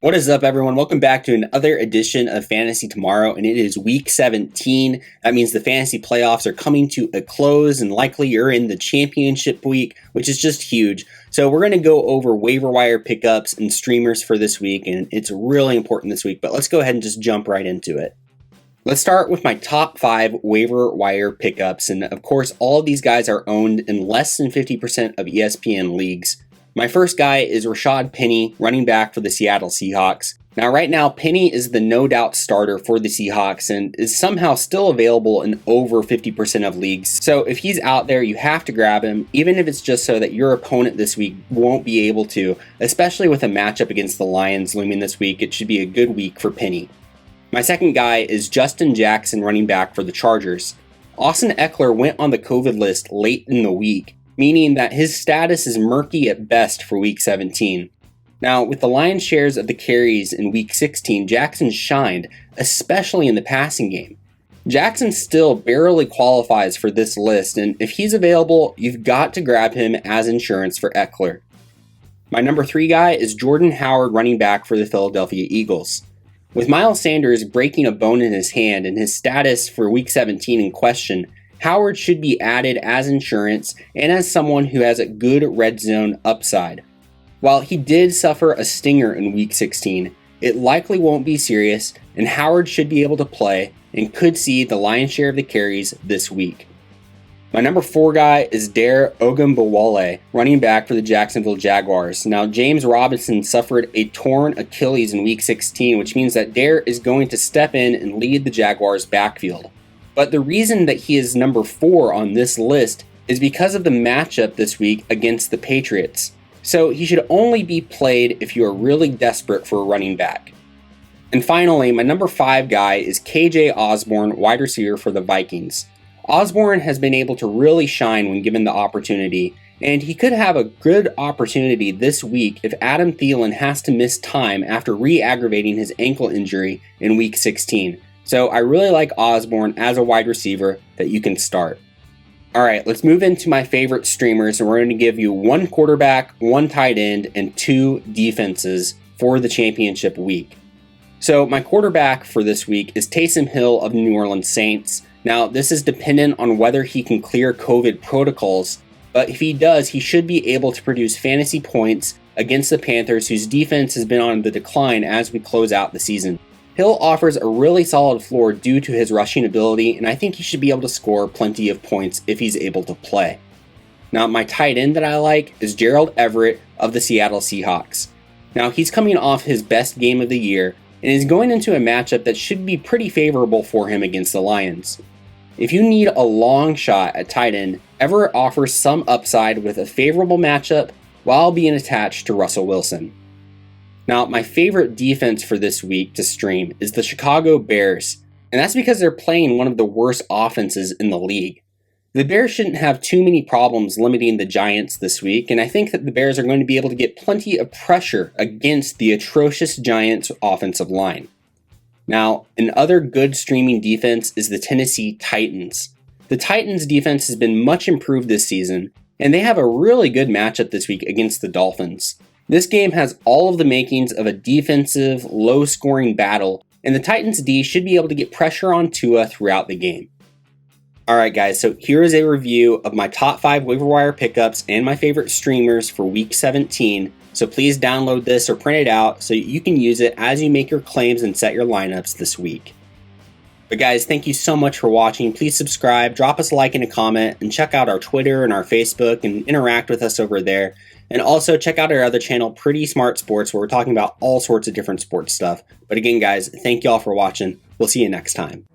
What is up, everyone? Welcome back to another edition of Fantasy Tomorrow, and it is week 17. That means the fantasy playoffs are coming to a close, and likely you're in the championship week, which is just huge. So we're going to go over waiver wire pickups and streamers for this week, and it's really important this week, but let's go ahead and just jump right into it. Let's start with my top 5 waiver wire pickups, and of course, all of these guys are owned in less than 50% of ESPN leagues. My first guy is Raashad Penny, running back for the Seattle Seahawks. Now, right now, Penny is the no-doubt starter for the Seahawks and is somehow still available in over 50% of leagues. So if he's out there, you have to grab him, even if it's just so that your opponent this week won't be able to, especially with a matchup against the Lions looming this week. It should be a good week for Penny. My second guy is Justin Jackson, running back for the Chargers. Austin Ekeler went on the COVID list late in the week, meaning that his status is murky at best for week 17. Now, with the lion's shares of the carries in week 16, Jackson shined, especially in the passing game. Jackson still barely qualifies for this list, and if he's available, you've got to grab him as insurance for Ekeler. My number 3 guy is Jordan Howard, running back for the Philadelphia Eagles. With Miles Sanders breaking a bone in his hand and his status for week 17 in question, Howard should be added as insurance and as someone who has a good red zone upside. While he did suffer a stinger in week 16, it likely won't be serious, and Howard should be able to play and could see the lion's share of the carries this week. My number 4 guy is Ogunbowale, running back for the Jacksonville Jaguars. Now, James Robinson suffered a torn Achilles in week 16, which means that Dare is going to step in and lead the Jaguars' backfield. But the reason that he is number 4 on this list is because of the matchup this week against the Patriots. So he should only be played if you are really desperate for a running back. And finally, my number 5 guy is KJ Osborn, wide receiver for the Vikings. Osborn has been able to really shine when given the opportunity, and he could have a good opportunity this week if Adam Thielen has to miss time after re-aggravating his ankle injury in week 16. So I really like Osborn as a wide receiver that you can start. Alright, let's move into my favorite streamers, and we're going to give you 1 quarterback, 1 tight end, and 2 defenses for the championship week. So my quarterback for this week is Taysom Hill of the New Orleans Saints. Now, this is dependent on whether he can clear COVID protocols, but if he does, he should be able to produce fantasy points against the Panthers, whose defense has been on the decline as we close out the season. Hill offers a really solid floor due to his rushing ability, and I think he should be able to score plenty of points if he's able to play. Now, my tight end that I like is Gerald Everett of the Seattle Seahawks. Now, he's coming off his best game of the year, and is going into a matchup that should be pretty favorable for him against the Lions. If you need a long shot at tight end, Everett offers some upside with a favorable matchup while being attached to Russell Wilson. Now, my favorite defense for this week to stream is the Chicago Bears, and that's because they're playing one of the worst offenses in the league. The Bears shouldn't have too many problems limiting the Giants this week, and I think that the Bears are going to be able to get plenty of pressure against the atrocious Giants offensive line. Now, another good streaming defense is the Tennessee Titans. The Titans defense has been much improved this season, and they have a really good matchup this week against the Dolphins. This game has all of the makings of a defensive, low-scoring battle, and the Titans D should be able to get pressure on Tua throughout the game. Alright guys, so here is a review of my top 5 waiver wire pickups and my favorite streamers for week 17, so please download this or print it out so you can use it as you make your claims and set your lineups this week. But guys, thank you so much for watching. Please subscribe, drop us a like and a comment, and check out our Twitter and our Facebook and interact with us over there. And also check out our other channel, Pretty Smart Sports, where we're talking about all sorts of different sports stuff. But again, guys, thank you all for watching. We'll see you next time.